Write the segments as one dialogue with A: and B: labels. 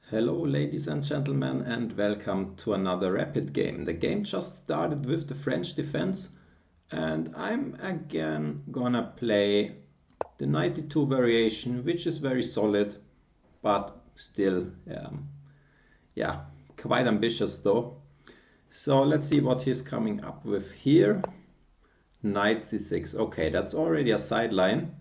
A: Hello ladies and gentlemen and welcome to another rapid game. The game just started with the French defense and I'm again gonna play the 92 variation, which is very solid but still yeah, quite ambitious though. So let's see what he's coming up with here. Knight c6. Okay, that's already a sideline.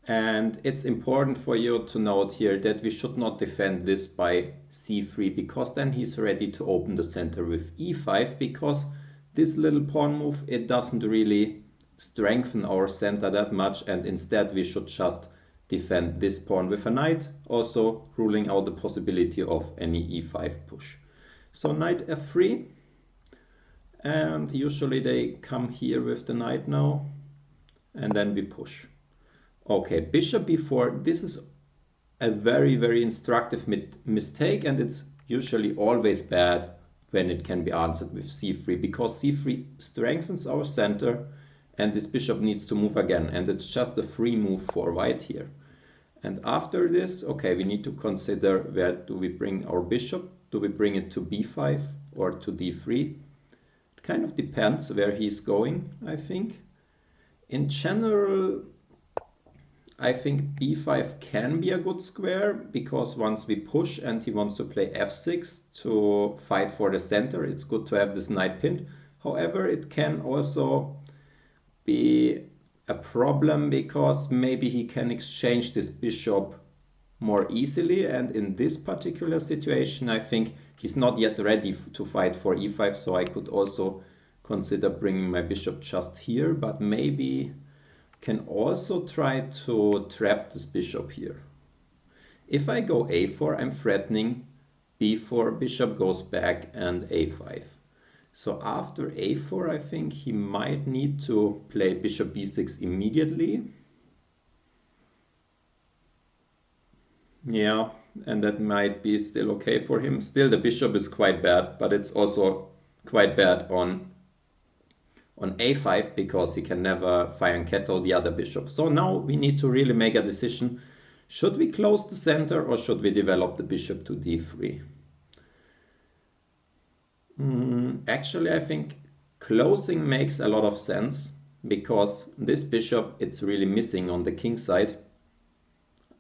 A: And it's important for you to note here that we should not defend this by c3 because then he's ready to open the center with e5, because this little pawn move, it doesn't really strengthen our center that much, and instead we should just defend this pawn with a knight, also ruling out the possibility of any e5 push. So knight f3, and usually they come here with the knight now, and then we push. Okay, bishop b4, this is a very instructive mistake, and it's usually always bad when it can be answered with c3, because c3 strengthens our center and this bishop needs to move again, and it's just a free move for white here. And after this, okay, we need to consider where do we bring our bishop. Do we bring it to b5 or to d3? It kind of depends where he's going, I think. In general, I think b5 can be a good square, because once we push and he wants to play f6 to fight for the center, it's good to have this knight pinned. However, it can also be a problem because maybe he can exchange this bishop more easily, and in this particular situation I think he's not yet ready to fight for e5, so I could also consider bringing my bishop just here, but maybe can also try to trap this bishop here. If I go a4, I'm threatening b4, bishop goes back, and a5. So after a4, I think he might need to play bishop b6 immediately. Yeah, and that might be still okay for him. Still, the bishop is quite bad, but it's also quite bad on a5 because he can never fianchetto the other bishop. So now we need to really make a decision. Should we close the center or should we develop the bishop to d3? Actually, I think closing makes a lot of sense, because this bishop, it's really missing on the king side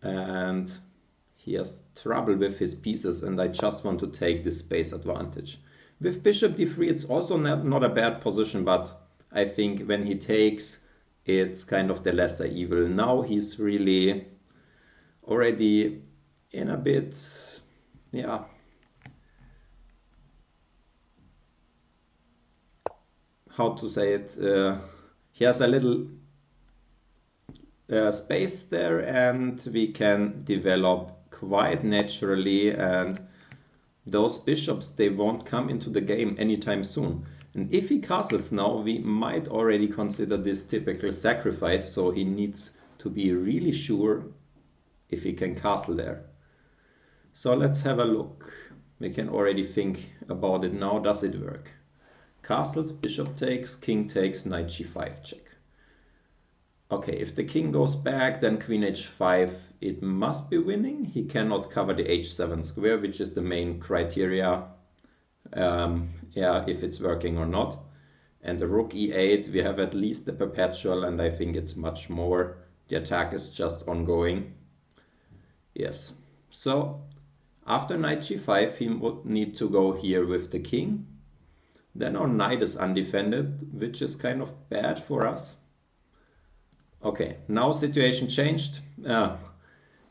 A: and he has trouble with his pieces, and I just want to take this space advantage. With bishop d3, it's also not a bad position, but I think when he takes, it's kind of the lesser evil. Now he's really already in a bit, yeah, how to say it, he has a little space there, and we can develop quite naturally, and those bishops, they won't come into the game anytime soon. And if he castles now, we might already consider this typical sacrifice, so he needs to be really sure if he can castle there. So let's have a look. We can already think about it now. Does it work? Castles, bishop takes, king takes, knight g5 check. Okay, if the king goes back, then queen h5, it must be winning. He cannot cover the h7 square, which is the main criteria, yeah, if it's working or not. And the rook e8, we have at least the perpetual, and I think it's much more. The attack is just ongoing. Yes. So after knight g5, he would need to go here with the king. Then our knight is undefended, which is kind of bad for us. Okay, now situation changed.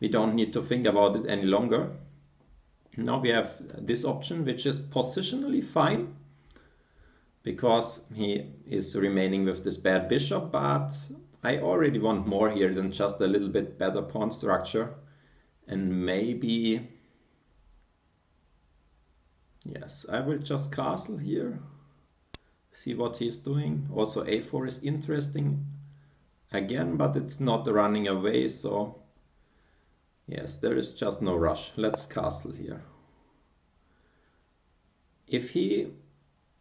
A: We don't need to think about it any longer. Now we have this option, which is positionally fine, because he is remaining with this bad bishop, but I already want more here than just a little bit better pawn structure. And maybe, yes, I will just castle here, see what he's doing. Also a4 is interesting again, but it's not running away, so yes, there is just no rush. Let's castle here. If he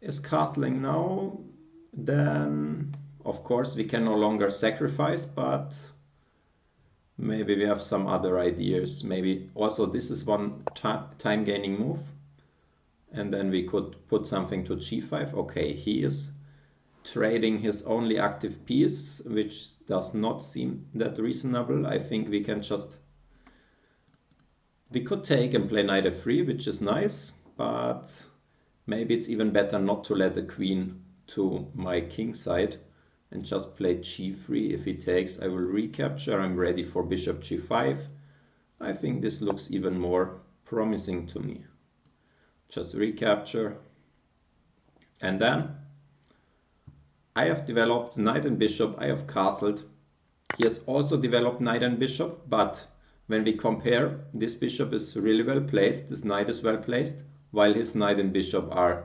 A: is castling now, then of course we can no longer sacrifice, but Maybe we have some other ideas. Maybe also this is one time gaining move. And then we could put something to g5. Okay, he is trading his only active piece, which does not seem that reasonable. I think we can just... We could take and play knight f3, which is nice, but maybe it's even better not to let the queen to my king side and just play g3. If he takes, I will recapture. I'm ready for bishop g5. I think this looks even more promising to me. Just recapture. And then I have developed knight and bishop. I have castled. He has also developed knight and bishop, but when we compare, this bishop is really well placed, this knight is well placed, while his knight and bishop are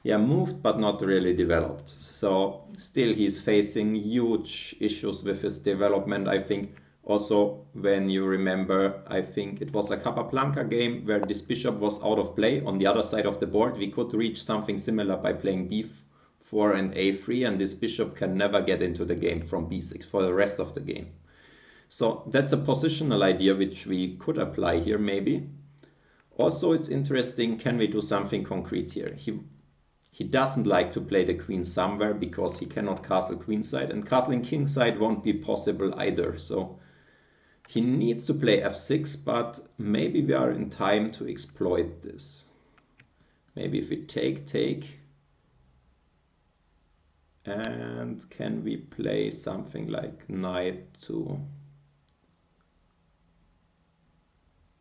A: moved but not really developed. So still he's facing huge issues with his development. I think also when you remember, I think it was a Capablanca game where this bishop was out of play on the other side of the board. We could reach something similar by playing b4 and a3, and this bishop can never get into the game from b6 for the rest of the game. So that's a positional idea which we could apply here maybe. Also it's interesting, can we do something concrete here? He doesn't like to play the queen somewhere because he cannot castle queenside, and castling kingside won't be possible either. So he needs to play f6, but maybe we are in time to exploit this. Maybe if we take, and can we play something like knight to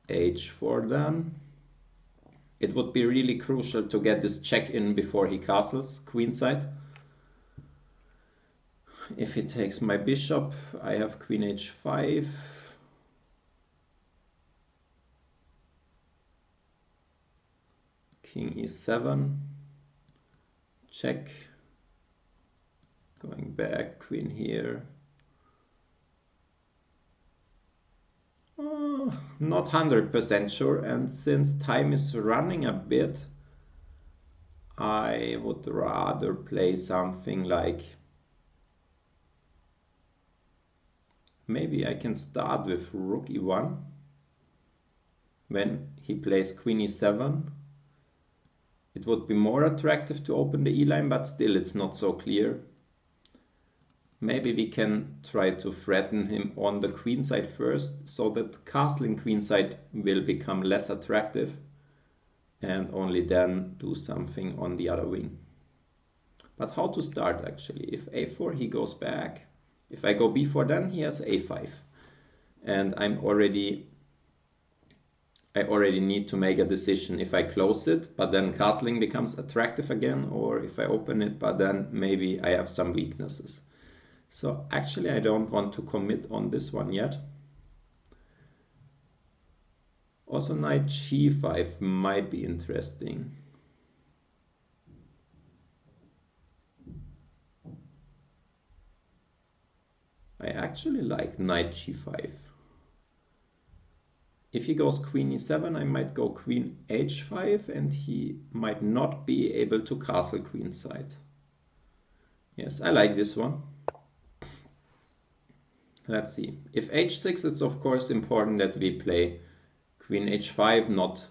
A: h4 then? It would be really crucial to get this check in before he castles queenside. If he takes my bishop, I have queen h5. King e7. Check. Going back, queen here. Not 100% sure, and since time is running a bit, I would rather play something like... Maybe I can start with rook e1. When he plays queen e7, it would be more attractive to open the e-line, but still it's not so clear. Maybe we can try to threaten him on the queenside first, so that castling queenside will become less attractive, and only then do something on the other wing. But how to start actually? If a4 he goes back. If I go b4 then he has a5. And I already need to make a decision if I close it, but then castling becomes attractive again, or if I open it, but then maybe I have some weaknesses. So actually I don't want to commit on this one yet. Also knight g5 might be interesting. I actually like knight g5. If he goes queen e7, I might go queen h5, and he might not be able to castle queenside. Yes, I like this one. Let's see. If h6, it's of course important that we play queen h5, not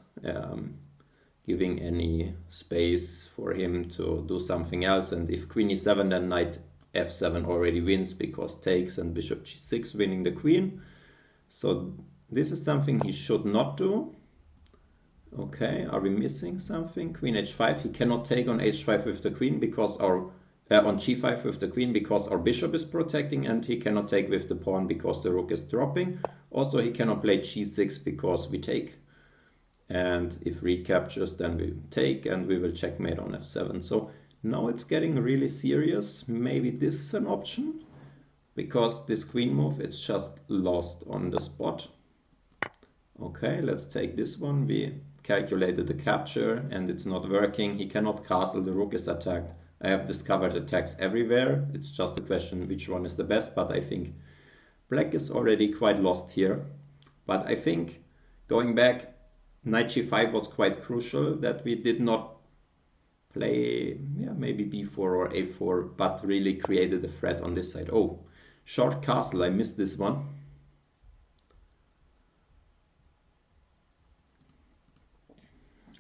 A: giving any space for him to do something else. And if queen e7, then knight f7 already wins because takes, and bishop g6 winning the queen. So this is something he should not do. Okay, are we missing something? Queen h5, he cannot take on h5 with the queen because our on g5 with the queen because our bishop is protecting, and he cannot take with the pawn because the rook is dropping. Also he cannot play g6 because we take, and if recaptures then we take, and we will checkmate on f7. So now it's getting really serious. Maybe this is an option, because this queen move, it's just lost on the spot. Okay, let's take this one. We calculated the capture and it's not working. He cannot castle, the rook is attacked. I have discovered attacks everywhere. It's just a question which one is the best, but I think black is already quite lost here. But I think going back, knight g5 was quite crucial, that we did not play maybe b4 or a4, but really created a threat on this side. Oh, short castle, I missed this one.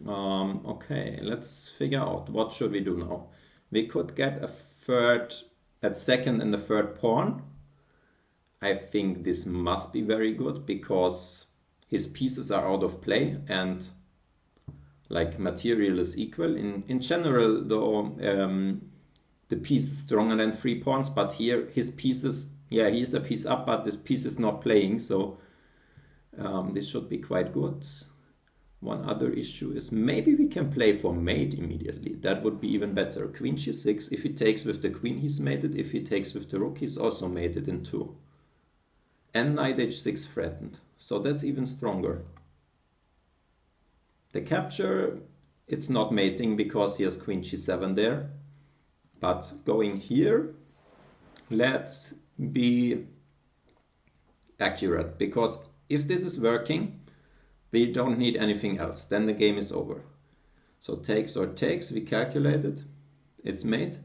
A: Okay, let's figure out what should we do now. We could get a third, a second and a third pawn. I think this must be very good because his pieces are out of play and like material is equal. In general, though, the piece is stronger than 3 pawns, but here his pieces, yeah, he is a piece up, but this piece is not playing, so this should be quite good. One other issue is maybe we can play for mate immediately. That would be even better. Queen g6. If he takes with the queen, he's mated. If he takes with the rook, he's also mated in 2. And knight h6 threatened. So that's even stronger. The capture, it's not mating because he has queen g7 there. But going here, let's be accurate. Because if this is working, we don't need anything else. Then the game is over. So takes or takes, we calculated. It's mate.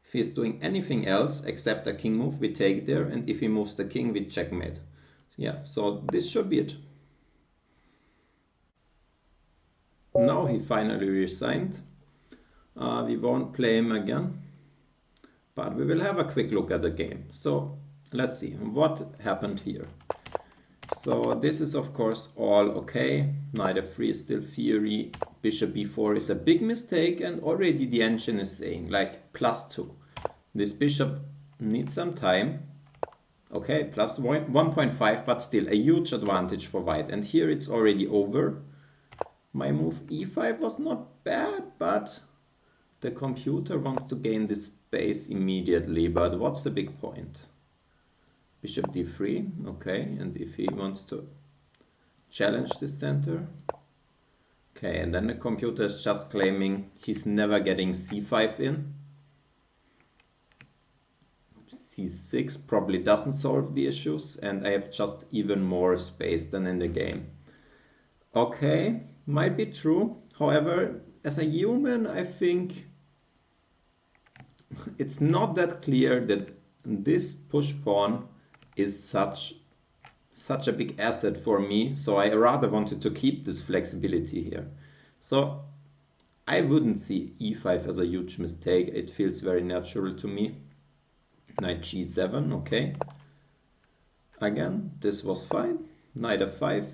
A: If he's doing anything else except a king move, we take there. And if he moves the king, we checkmate. Yeah, so this should be it. Now he finally resigned. We won't play him again. But we will have a quick look at the game. So let's see what happened here. So this is of course all okay. Knight f3 is still theory. Bishop b4 is a big mistake, and already the engine is saying like +2. This bishop needs some time. Okay, plus 1.5, but still a huge advantage for white. And here it's already over. My move e5 was not bad, but the computer wants to gain this space immediately. But what's the big point? Bishop d3, okay, and if he wants to challenge the center. Okay, and then the computer is just claiming he's never getting c5 in. c6 probably doesn't solve the issues, and I have just even more space than in the game. Okay, might be true. However, as a human, I think it's not that clear that this push pawn is such a big asset for me, so I rather wanted to keep this flexibility here. So I wouldn't see e5 as a huge mistake. It feels very natural to me. Knight g7, okay. Again, this was fine. Knight f5.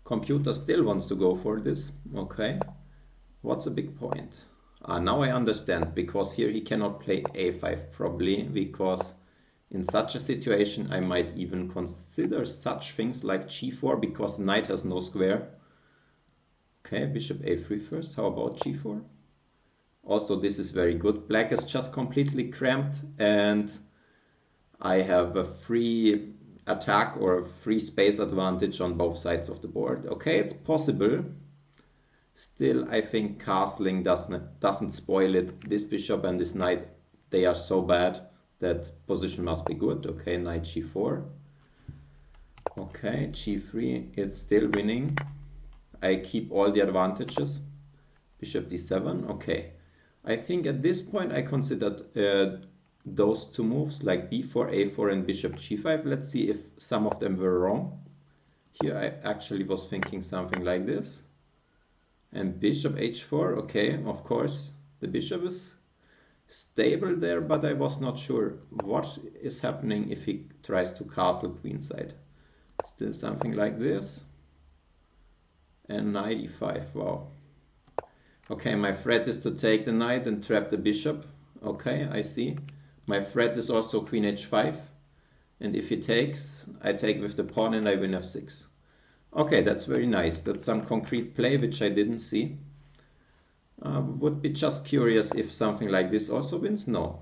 A: Computer still wants to go for this, okay. What's the big point? Now I understand, because here he cannot play a5 probably, because in such a situation I might even consider such things like g4, because knight has no square. Okay, bishop a3 first. How about g4? Also, this is very good. Black is just completely cramped, and I have a free attack or free space advantage on both sides of the board. Okay, it's possible. Still, I think castling doesn't spoil it. This bishop and this knight, they are so bad that position must be good. Okay, knight g4. Okay, g3, it's still winning. I keep all the advantages. Bishop d7, okay. I think at this point I considered those two moves like b4, a4 and bishop g5. Let's see if some of them were wrong. Here I actually was thinking something like this. And bishop h4, okay, of course the bishop is stable there, but I was not sure what is happening if he tries to castle queenside. Still something like this. And knight e5, wow. Okay, my threat is to take the knight and trap the bishop. Okay, I see. My threat is also queen h5. And if he takes, I take with the pawn and I win f6. Okay, that's very nice. That's some concrete play which I didn't see. Would be just curious if something like this also wins. No.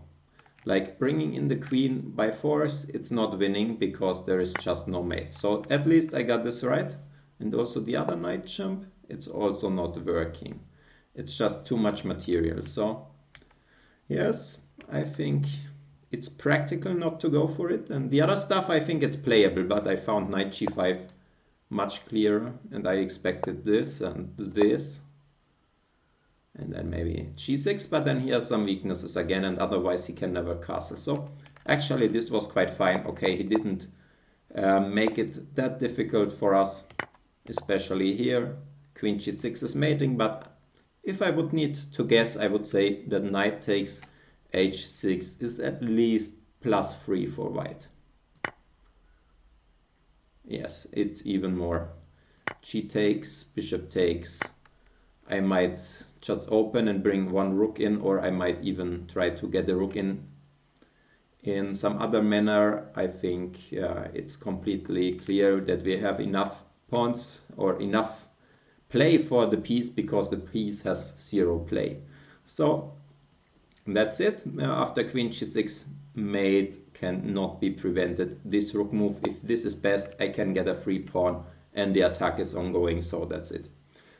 A: Like bringing in the queen by force, it's not winning because there is just no mate. So at least I got this right. And also the other knight jump, it's also not working. It's just too much material. So yes, I think it's practical not to go for it. And the other stuff, I think it's playable, but I found knight g5 much clearer, and I expected this and this. And then maybe g6, but then he has some weaknesses again, and otherwise he can never castle. So actually this was quite fine. Okay, he didn't make it that difficult for us, especially here. queen g6 is mating, but if I would need to guess, I would say that knight takes h6 is at least +3 for white. Yes, it's even more. G takes, bishop takes. I might just open and bring one rook in, or I might even try to get the rook in some other manner. I think it's completely clear that we have enough pawns or enough play for the piece, because the piece has 0 play. So that's it. After queen g6, mate cannot be prevented. This rook move, if this is best, I can get a free pawn and the attack is ongoing. So that's it.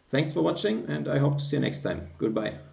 A: Thanks for watching, and I hope to see you next time. Goodbye.